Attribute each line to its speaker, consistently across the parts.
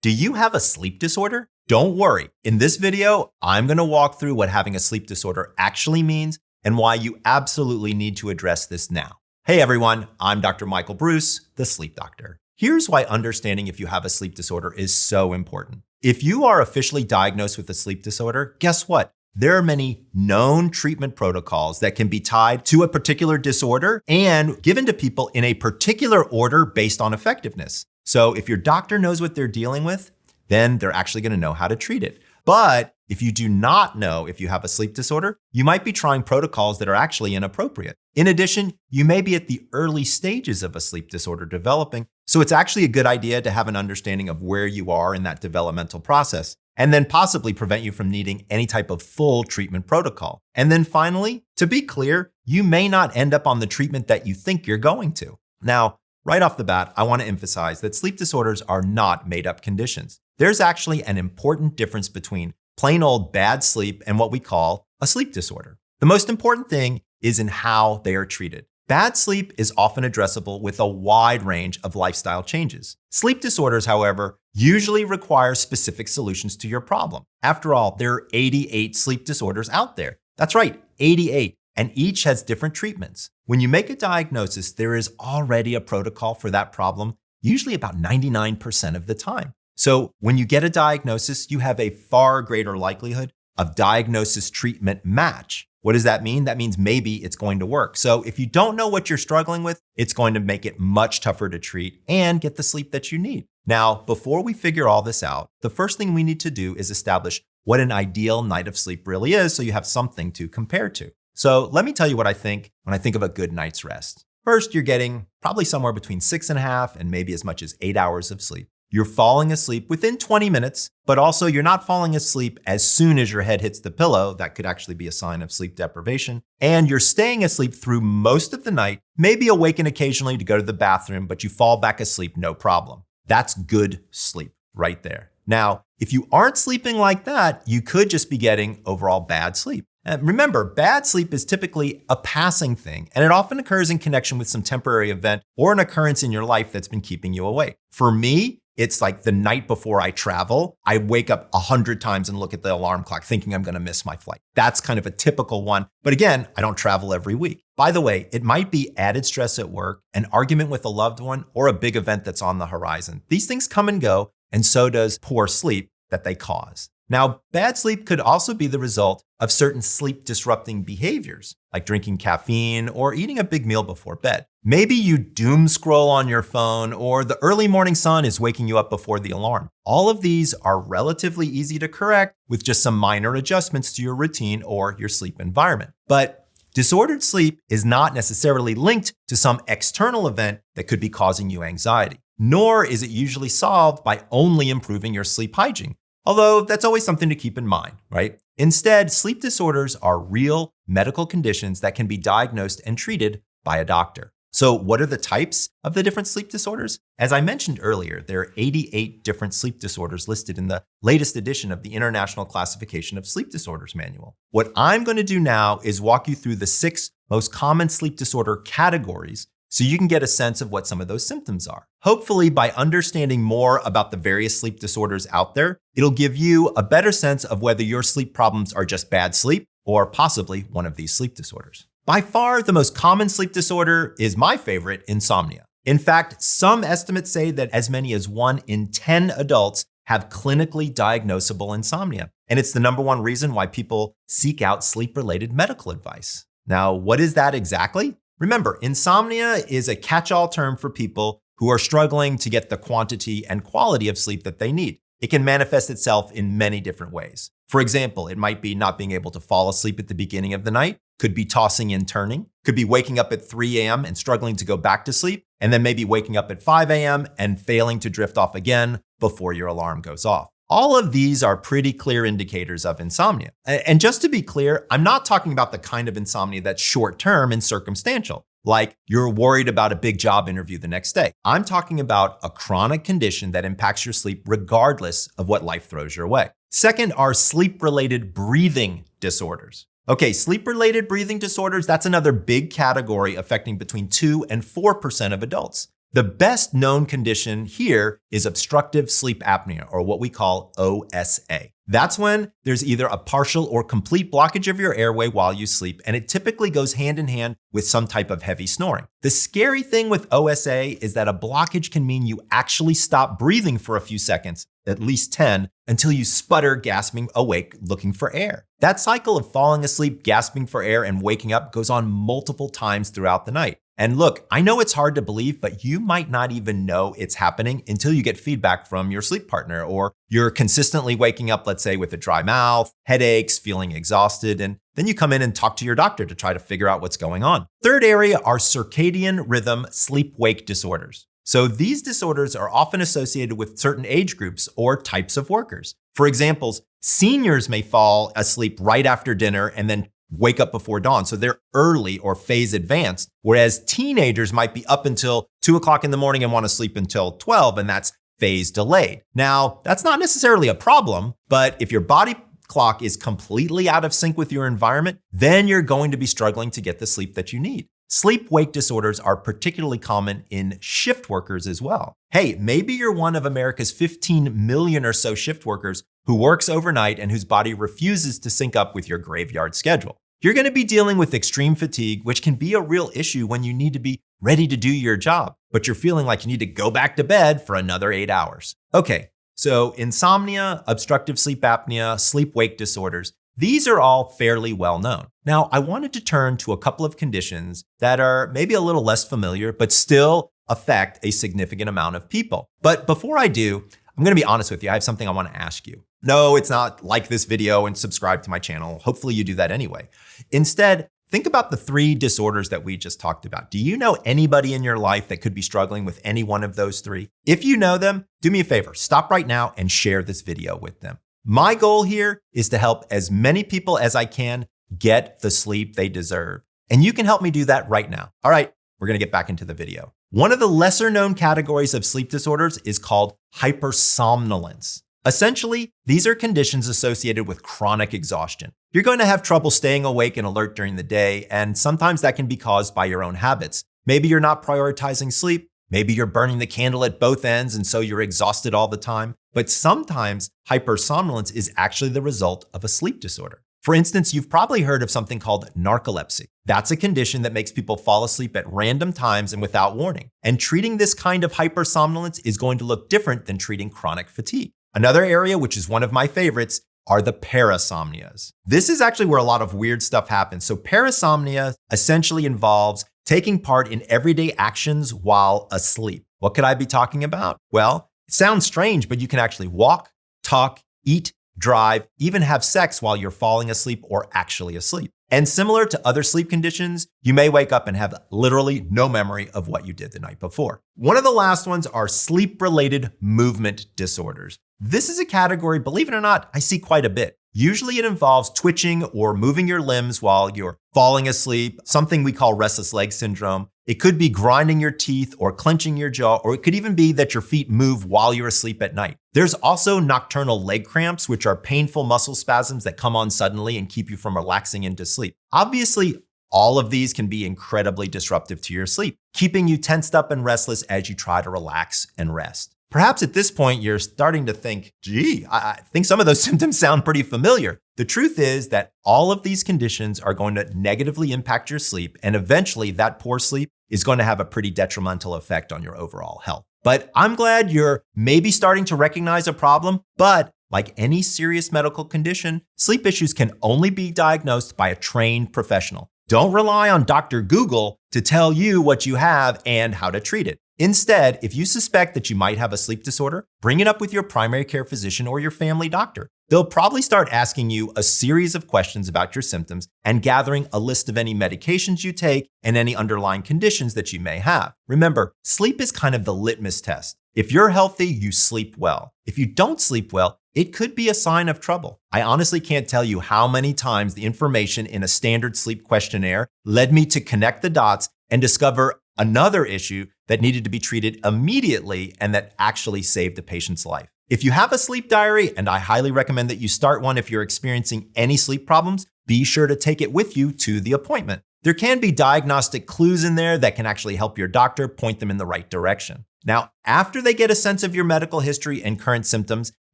Speaker 1: Do you have a sleep disorder? Don't worry. In this video, I'm going to walk through what having a sleep disorder actually means and why you absolutely need to address this now. Hey everyone, I'm Dr. Michael Bruce, the sleep doctor. Here's why understanding if you have a sleep disorder is so important. If you are officially diagnosed with a sleep disorder, guess what? There are many known treatment protocols that can be tied to a particular disorder and given to people in a particular order based on effectiveness. So if your doctor knows what they're dealing with, then they're actually going to know how to treat it. But if you do not know if you have a sleep disorder, you might be trying protocols that are actually inappropriate. In addition, you may be at the early stages of a sleep disorder developing, so it's actually a good idea to have an understanding of where you are in that developmental process, and then possibly prevent you from needing any type of full treatment protocol. And then finally, to be clear, you may not end up on the treatment that you think you're going to. Now, right off the bat, I want to emphasize that sleep disorders are not made-up conditions. There's actually an important difference between plain old bad sleep and what we call a sleep disorder. The most important thing is in how they are treated. Bad sleep is often addressable with a wide range of lifestyle changes. Sleep disorders, however, usually require specific solutions to your problem. After all, there are 88 sleep disorders out there. That's right, 88. And each has different treatments. When you make a diagnosis, there is already a protocol for that problem, usually about 99% of the time. So when you get a diagnosis, you have a far greater likelihood of diagnosis treatment match. What does that mean? That means maybe it's going to work. So if you don't know what you're struggling with, it's going to make it much tougher to treat and get the sleep that you need. Now, before we figure all this out, the first thing we need to do is establish what an ideal night of sleep really is so you have something to compare to. So let me tell you what I think when I think of a good night's rest. First, you're getting probably somewhere between 6.5 and maybe as much as 8 hours of sleep. You're falling asleep within 20 minutes, but also you're not falling asleep as soon as your head hits the pillow. That could actually be a sign of sleep deprivation. And you're staying asleep through most of the night, maybe awaken occasionally to go to the bathroom, but you fall back asleep no problem. That's good sleep right there. Now, if you aren't sleeping like that, you could just be getting overall bad sleep. Remember, bad sleep is typically a passing thing, and it often occurs in connection with some temporary event or an occurrence in your life that's been keeping you awake. For me, it's like the night before I travel, I wake up 100 times and look at the alarm clock thinking I'm going to miss my flight. That's kind of a typical one. But again, I don't travel every week. By the way, it might be added stress at work, an argument with a loved one, or a big event that's on the horizon. These things come and go, and so does poor sleep that they cause. Now, bad sleep could also be the result of certain sleep disrupting behaviors, like drinking caffeine or eating a big meal before bed. Maybe you doom scroll on your phone, or the early morning sun is waking you up before the alarm. All of these are relatively easy to correct with just some minor adjustments to your routine or your sleep environment. But disordered sleep is not necessarily linked to some external event that could be causing you anxiety, nor is it usually solved by only improving your sleep hygiene. Although that's always something to keep in mind, right? Instead, sleep disorders are real medical conditions that can be diagnosed and treated by a doctor. So what are the types of the different sleep disorders? As I mentioned earlier, there are 88 different sleep disorders listed in the latest edition of the International Classification of Sleep Disorders Manual. What I'm going to do now is walk you through the 6 most common sleep disorder categories so you can get a sense of what some of those symptoms are. Hopefully, by understanding more about the various sleep disorders out there, it'll give you a better sense of whether your sleep problems are just bad sleep or possibly one of these sleep disorders. By far, the most common sleep disorder is my favorite, insomnia. In fact, some estimates say that as many as 1 in 10 adults have clinically diagnosable insomnia. And it's the #1 reason why people seek out sleep-related medical advice. Now, what is that exactly? Remember, insomnia is a catch-all term for people who are struggling to get the quantity and quality of sleep that they need. It can manifest itself in many different ways. For example, it might be not being able to fall asleep at the beginning of the night, could be tossing and turning, could be waking up at 3 a.m. and struggling to go back to sleep, and then maybe waking up at 5 a.m. and failing to drift off again before your alarm goes off. All of these are pretty clear indicators of insomnia. And just to be clear, I'm not talking about the kind of insomnia that's short-term and circumstantial, like you're worried about a big job interview the next day. I'm talking about a chronic condition that impacts your sleep regardless of what life throws your way. Second are sleep-related breathing disorders. Okay, sleep-related breathing disorders, that's another big category affecting between 2 and 4% of adults. The best known condition here is obstructive sleep apnea, or what we call OSA. That's when there's either a partial or complete blockage of your airway while you sleep, and it typically goes hand in hand with some type of heavy snoring. The scary thing with OSA is that a blockage can mean you actually stop breathing for a few seconds, at least 10, until you sputter, gasping awake, looking for air. That cycle of falling asleep, gasping for air, and waking up goes on multiple times throughout the night. And look, I know it's hard to believe, but you might not even know it's happening until you get feedback from your sleep partner, or you're consistently waking up, let's say, with a dry mouth, headaches, feeling exhausted, and then you come in and talk to your doctor to try to figure out what's going on. Third area are circadian rhythm sleep-wake disorders. So these disorders are often associated with certain age groups or types of workers. For example, seniors may fall asleep right after dinner and then wake up before dawn. So they're early or phase advanced, whereas teenagers might be up until 2 o'clock in the morning and want to sleep until 12, and that's phase delayed. Now, that's not necessarily a problem, but if your body clock is completely out of sync with your environment, then you're going to be struggling to get the sleep that you need. Sleep-wake disorders are particularly common in shift workers as well. Hey, maybe you're one of America's 15 million or so shift workers who works overnight and whose body refuses to sync up with your graveyard schedule. You're going to be dealing with extreme fatigue, which can be a real issue when you need to be ready to do your job, but you're feeling like you need to go back to bed for another 8 hours. Okay, so insomnia, obstructive sleep apnea, sleep-wake disorders, these are all fairly well known. Now, I wanted to turn to a couple of conditions that are maybe a little less familiar, but still affect a significant amount of people. But before I do, I'm going to be honest with you. I have something I want to ask you. No, it's not like this video and subscribe to my channel. Hopefully you do that anyway. Instead, think about the 3 disorders that we just talked about. Do you know anybody in your life that could be struggling with any one of those 3? If you know them, do me a favor, stop right now and share this video with them. My goal here is to help as many people as I can get the sleep they deserve. And you can help me do that right now. All right, we're going to get back into the video. One of the lesser known categories of sleep disorders is called hypersomnolence. Essentially, these are conditions associated with chronic exhaustion. You're going to have trouble staying awake and alert during the day, and sometimes that can be caused by your own habits. Maybe you're not prioritizing sleep. Maybe you're burning the candle at both ends, and so you're exhausted all the time. But sometimes hypersomnolence is actually the result of a sleep disorder. For instance, you've probably heard of something called narcolepsy. That's a condition that makes people fall asleep at random times and without warning. And treating this kind of hypersomnolence is going to look different than treating chronic fatigue. Another area, which is one of my favorites, are the parasomnias. This is actually where a lot of weird stuff happens. So parasomnia essentially involves taking part in everyday actions while asleep. What could I be talking about? Well, it sounds strange, but you can actually walk, talk, eat, drive, even have sex while you're falling asleep or actually asleep. And similar to other sleep conditions, you may wake up and have literally no memory of what you did the night before. One of the last ones are sleep-related movement disorders. This is a category, believe it or not, I see quite a bit. Usually it involves twitching or moving your limbs while you're falling asleep, something we call restless leg syndrome. It could be grinding your teeth or clenching your jaw, or it could even be that your feet move while you're asleep at night. There's also nocturnal leg cramps, which are painful muscle spasms that come on suddenly and keep you from relaxing into sleep. Obviously, all of these can be incredibly disruptive to your sleep, keeping you tensed up and restless as you try to relax and rest. Perhaps at this point, you're starting to think, gee, I think some of those symptoms sound pretty familiar. The truth is that all of these conditions are going to negatively impact your sleep, and eventually that poor sleep is going to have a pretty detrimental effect on your overall health. But I'm glad you're maybe starting to recognize a problem, but like any serious medical condition, sleep issues can only be diagnosed by a trained professional. Don't rely on Dr. Google to tell you what you have and how to treat it. Instead, if you suspect that you might have a sleep disorder, bring it up with your primary care physician or your family doctor. They'll probably start asking you a series of questions about your symptoms and gathering a list of any medications you take and any underlying conditions that you may have. Remember, sleep is kind of the litmus test. If you're healthy, you sleep well. If you don't sleep well, it could be a sign of trouble. I honestly can't tell you how many times the information in a standard sleep questionnaire led me to connect the dots and discover another issue that needed to be treated immediately and that actually saved a patient's life. If you have a sleep diary, and I highly recommend that you start one if you're experiencing any sleep problems, be sure to take it with you to the appointment. there can be diagnostic clues in there that can actually help your doctor point them in the right direction. Now, after they get a sense of your medical history and current symptoms,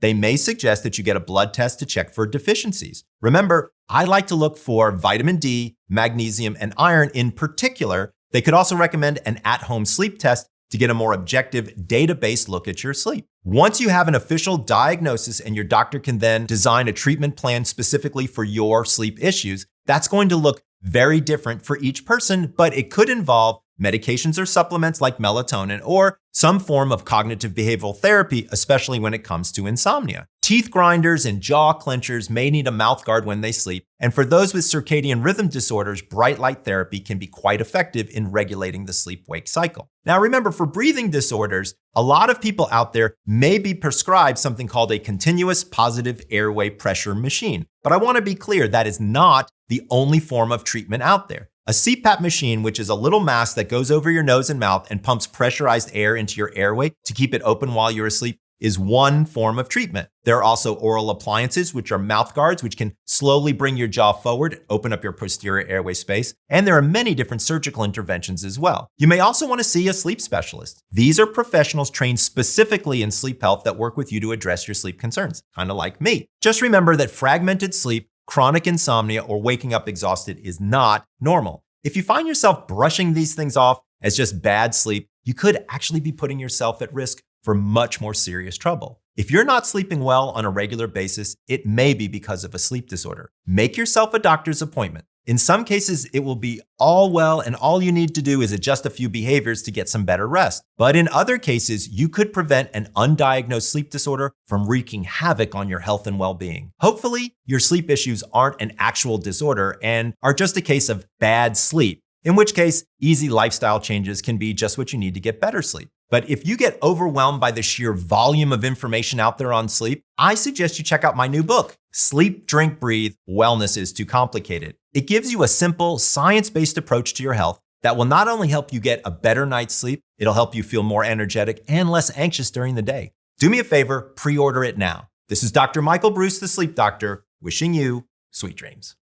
Speaker 1: they may suggest that you get a blood test to check for deficiencies. Remember, I like to look for vitamin D, magnesium, and iron in particular. They could also recommend an at-home sleep test to get a more objective, data-based look at your sleep. Once you have an official diagnosis and your doctor can then design a treatment plan specifically for your sleep issues, that's going to look very different for each person, but it could involve medications or supplements like melatonin or some form of cognitive behavioral therapy, especially when it comes to insomnia. Teeth grinders and jaw clenchers may need a mouth guard when they sleep, and for those with circadian rhythm disorders, bright light therapy can be quite effective in regulating the sleep-wake cycle. Now remember, for breathing disorders, a lot of people out there may be prescribed something called a continuous positive airway pressure machine. But I want to be clear, that is not the only form of treatment out there. A CPAP machine, which is a little mask that goes over your nose and mouth and pumps pressurized air into your airway to keep it open while you're asleep, is one form of treatment. There are also oral appliances, which are mouth guards, which can slowly bring your jaw forward, open up your posterior airway space. And there are many different surgical interventions as well. You may also want to see a sleep specialist. These are professionals trained specifically in sleep health that work with you to address your sleep concerns, kind of like me. Just remember that fragmented sleep, chronic insomnia, or waking up exhausted is not normal. If you find yourself brushing these things off as just bad sleep, you could actually be putting yourself at risk for much more serious trouble. If you're not sleeping well on a regular basis, it may be because of a sleep disorder. Make yourself a doctor's appointment. In some cases, it will be all well and all you need to do is adjust a few behaviors to get some better rest. But in other cases, you could prevent an undiagnosed sleep disorder from wreaking havoc on your health and well-being. Hopefully, your sleep issues aren't an actual disorder and are just a case of bad sleep, in which case, easy lifestyle changes can be just what you need to get better sleep. But if you get overwhelmed by the sheer volume of information out there on sleep, I suggest you check out my new book, Sleep, Drink, Breathe, Wellness is Too Complicated. It gives you a simple, science-based approach to your health that will not only help you get a better night's sleep, it'll help you feel more energetic and less anxious during the day. Do me a favor, pre-order it now. This is Dr. Michael Bruce, the Sleep Doctor, wishing you sweet dreams.